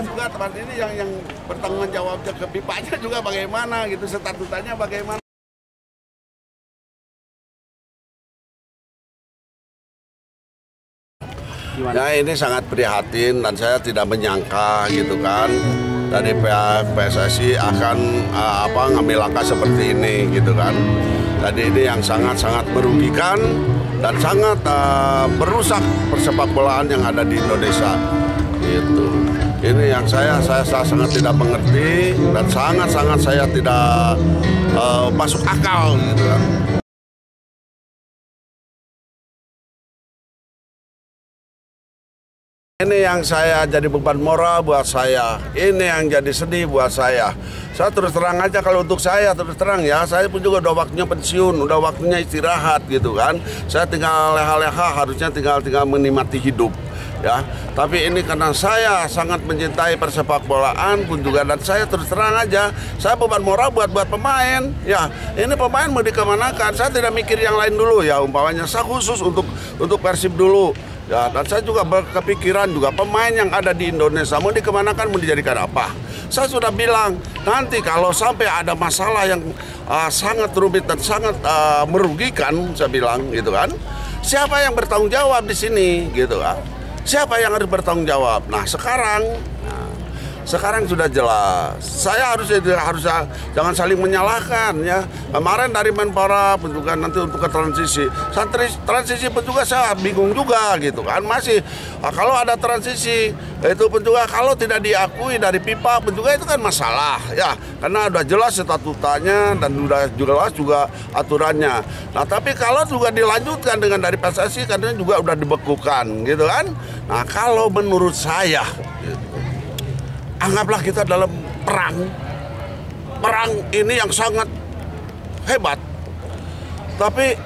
juga tempat ini yang bertanggung jawabnya ke pipanya juga bagaimana gitu, statutannya bagaimana. Ya ini sangat prihatin dan saya tidak menyangka gitu kan dari pihak PSSI akan ngambil langkah seperti ini gitu kan. Jadi ini yang sangat-sangat merugikan dan sangat merusak persepak bolaan yang ada di Indonesia gitu. Ini yang saya sangat tidak mengerti dan sangat-sangat saya tidak masuk akal gitu kan. Ini yang saya jadi beban moral buat saya, ini yang jadi sedih buat saya. Saya terus terang aja kalau untuk saya terus terang ya, saya pun juga udah waktunya pensiun, udah waktunya istirahat gitu kan. Saya tinggal leha-leha, harusnya tinggal menikmati hidup ya. Tapi ini karena saya sangat mencintai persepak bolaan pun juga dan saya terus terang aja, saya beban moral buat pemain ya. Ini pemain mau dikemanakan, saya tidak mikir yang lain dulu ya. Umpamanya saya khusus untuk Persib dulu. Ya, dan saya juga berkepikiran juga pemain yang ada di Indonesia mau dikemanakan, mau dijadikan apa. Saya sudah bilang nanti kalau sampai ada masalah yang sangat rumit dan sangat merugikan, saya bilang gitu kan, siapa yang bertanggung jawab di sini gitu kan? Siapa yang harus bertanggung jawab? Nah sekarang sudah jelas. Saya harus jangan saling menyalahkan ya. Kemarin dari Menpora juga nanti untuk ke transisi pun juga saya bingung juga gitu kan. Masih kalau ada transisi itu pun juga kalau tidak diakui dari pipa pun juga itu kan masalah ya. Karena udah jelas statutanya dan udah jelas juga aturannya. Nah tapi kalau juga dilanjutkan dengan dari PSSI karena juga udah dibekukan gitu kan. Nah kalau menurut saya gitu, anggaplah kita dalam perang ini yang sangat hebat. Tapi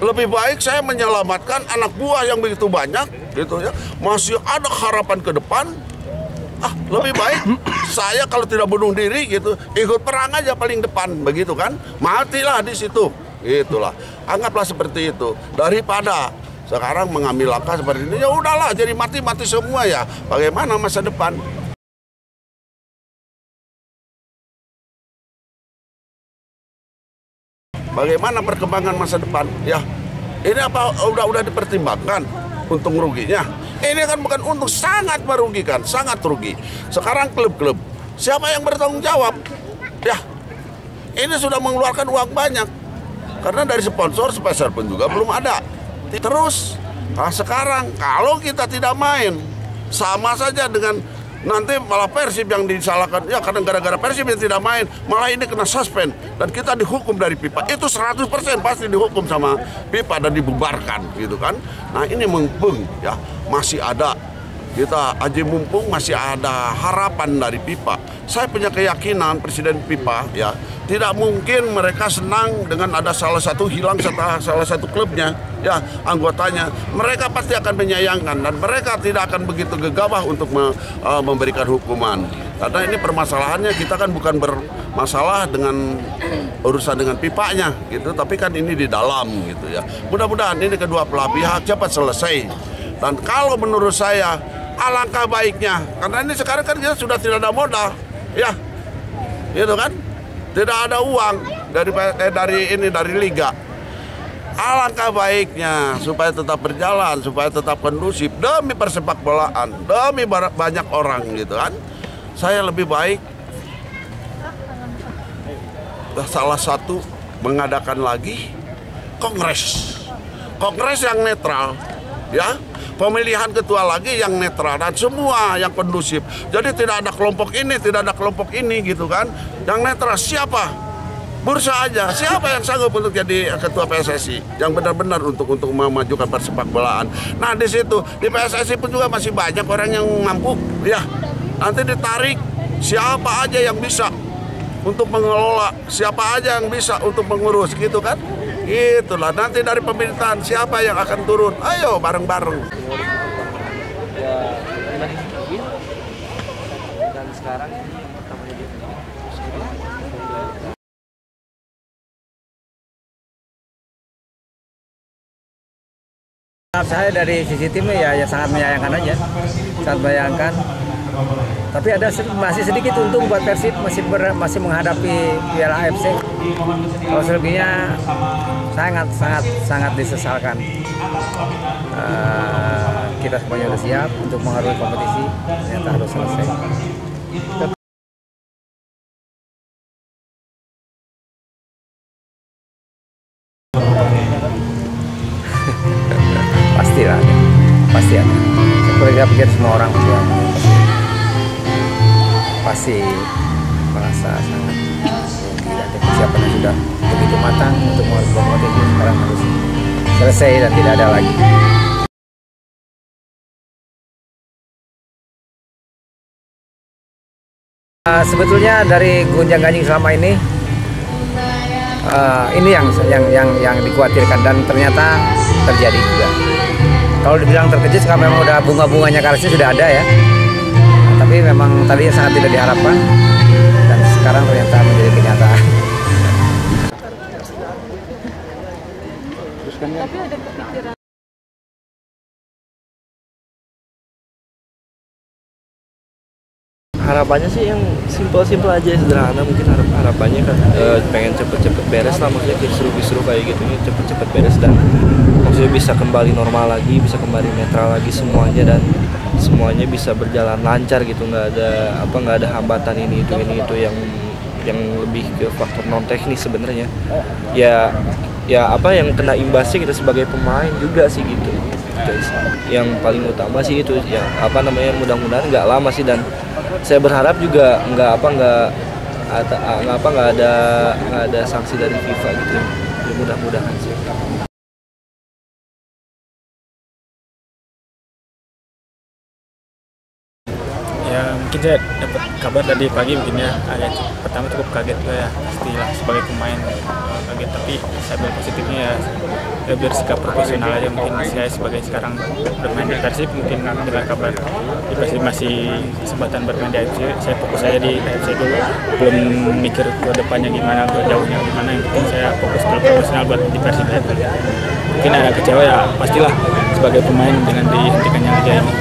lebih baik saya menyelamatkan anak buah yang begitu banyak gitu ya. Masih ada harapan ke depan. Lebih baik saya kalau tidak bunuh diri gitu, ikut perang aja paling depan begitu kan. Matilah di situ. Itulah. Anggaplah seperti itu daripada sekarang mengambil langkah seperti ini. Ya udahlah jadi mati semua ya. Bagaimana masa depan? Bagaimana perkembangan masa depan? Ya, ini apa udah dipertimbangkan untung ruginya? Ini kan bukan untung, sangat merugikan, sangat rugi. Sekarang klub-klub, siapa yang bertanggung jawab? Ya, ini sudah mengeluarkan uang banyak karena dari sponsor pun juga belum ada. Terus, sekarang kalau kita tidak main, sama saja dengan nanti malah Persib yang disalahkan ya, karena gara-gara Persib yang tidak main malah ini kena suspend dan kita dihukum dari pipa. Itu 100% pasti dihukum sama pipa dan dibubarkan gitu kan. Nah ini mumpung ya masih ada kita aja, mumpung masih ada harapan dari pipa. Saya punya keyakinan Presiden pipa ya tidak mungkin mereka senang dengan ada salah satu klubnya ya anggotanya. Mereka pasti akan menyayangkan dan mereka tidak akan begitu gegabah untuk memberikan hukuman. Karena ini permasalahannya kita kan bukan bermasalah dengan urusan dengan pipanya gitu, tapi kan ini di dalam gitu ya. Mudah-mudahan ini kedua belah pihak cepat selesai. Dan kalau menurut saya alangkah baiknya, karena ini sekarang kan kita sudah tidak ada modal ya, gitu kan, tidak ada uang dari liga. Alangkah baiknya supaya tetap berjalan, supaya tetap kondusif demi persepak bolaan, demi banyak orang gitu kan. Saya lebih baik salah satu mengadakan lagi kongres yang netral ya. Pemilihan ketua lagi yang netral dan semua yang kondusif. Jadi tidak ada kelompok ini, tidak ada kelompok ini gitu kan. Yang netral siapa? Bursa aja. Siapa yang sanggup untuk jadi ketua PSSI? Yang benar-benar untuk memajukan persepak bolaan. Nah di situ di PSSI pun juga masih banyak orang yang mampu. Ya nanti ditarik siapa aja yang bisa untuk mengelola, siapa aja yang bisa untuk mengurus gitu kan. Itulah nanti dari pemerintahan siapa yang akan turun. Ayo bareng-bareng. Dan sekarang ini yang pertamanya dia saya dari sisi tim ya sangat menyayangkan aja, sangat menyayangkan Tapi ada masih sedikit untung buat Persib, masih menghadapi Piala AFC. Kalau selebihnya sangat disesalkan. Kita semuanya sudah siap untuk mengarungi kompetisi, ternyata harus selesai. Pasti ada. Saya pikir semua orang pasti merasa sangat rugi dan persiapannya sudah begitu matang untuk mengarungi kompetisi, sekarang harus selesai dan tidak ada lagi. Sebetulnya dari gonjang-ganjing selama ini yang dikhawatirkan dan ternyata terjadi juga. Kalau dibilang terkejut, karena memang udah bunga-bunganya karesnya sudah ada ya. Tapi memang tadinya sangat tidak diharapkan dan sekarang ternyata menjadi kenyataan. Tapi ada kepikiran. Harapannya sih yang simpel aja, sederhana. Mungkin harapannya kan pengen cepet-cepet beres lah, maksudnya kisru kayak gitu, cepet-cepet beres dan maksudnya bisa kembali normal lagi, bisa kembali netral lagi semuanya, dan semuanya bisa berjalan lancar gitu, nggak ada hambatan ini itu yang lebih ke faktor non teknis sebenarnya. Ya apa yang kena imbasnya kita sebagai pemain juga sih gitu. Yang paling utama sih itu ya mudah-mudahan nggak lama sih, dan saya berharap juga nggak ada sanksi dari FIFA gitu ya. Mudah-mudahan sih. Ya mungkin saya dapat kabar tadi pagi mungkin ya, pertama cukup kaget ya, pastilah sebagai pemain kaget, tapi saya ambil positifnya ya biar sikap profesional aja. Mungkin saya sebagai sekarang bermain di Persib, mungkin dengan kabar di Persib masih kesempatan bermain di AFC, saya fokus aja di AFC dulu, belum mikir ke depannya gimana, ke jauhnya gimana. Yang penting saya fokus dulu profesional buat di Persib aja. Mungkin ada kecewa ya pastilah sebagai pemain dengan dihentikannya liga ini.